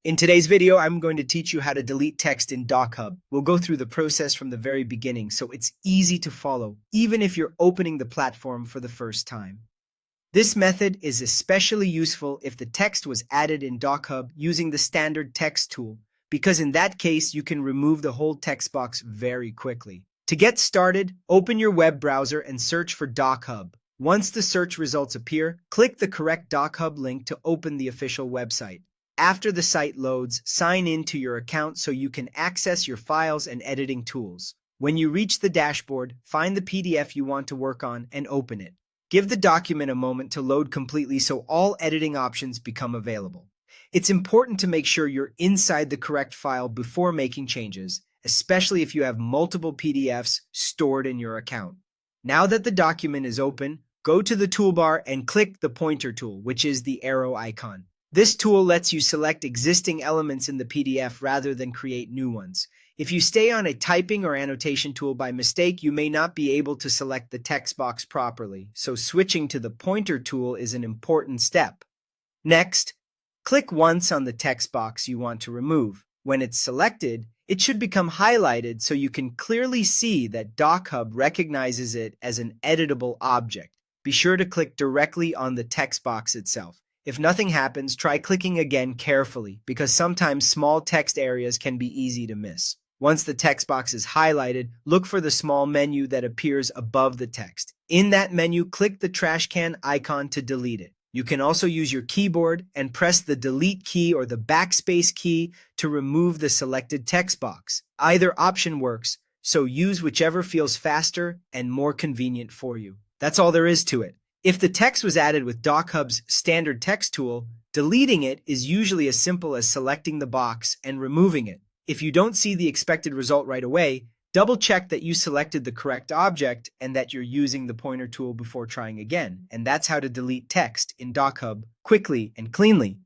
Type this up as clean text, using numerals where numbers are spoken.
In today's video, I'm going to teach you how to delete text in DocHub. We'll go through the process from the very beginning so it's easy to follow, even if you're opening the platform for the first time. This method is especially useful if the text was added in DocHub using the standard text tool, because in that case, you can remove the whole text box very quickly. To get started, open your web browser and search for DocHub. Once the search results appear, click the correct DocHub link to open the official website. After the site loads, sign in to your account so you can access your files and editing tools. When you reach the dashboard, find the PDF you want to work on and open it. Give the document a moment to load completely so all editing options become available. It's important to make sure you're inside the correct file before making changes, especially if you have multiple PDFs stored in your account. Now that the document is open, go to the toolbar and click the pointer tool, which is the arrow icon. This tool lets you select existing elements in the PDF rather than create new ones. If you stay on a typing or annotation tool by mistake, you may not be able to select the text box properly, so switching to the pointer tool is an important step. Next, click once on the text box you want to remove. When it's selected, it should become highlighted so you can clearly see that DocHub recognizes it as an editable object. Be sure to click directly on the text box itself. If nothing happens, try clicking again carefully, because sometimes small text areas can be easy to miss. Once the text box is highlighted, look for the small menu that appears above the text. In that menu, click the trash can icon to delete it. You can also use your keyboard and press the delete key or the backspace key to remove the selected text box. Either option works, so use whichever feels faster and more convenient for you. That's all there is to it. If the text was added with DocHub's standard text tool, deleting it is usually as simple as selecting the box and removing it. If you don't see the expected result right away, double-check that you selected the correct object and that you're using the pointer tool before trying again. And that's how to delete text in DocHub quickly and cleanly.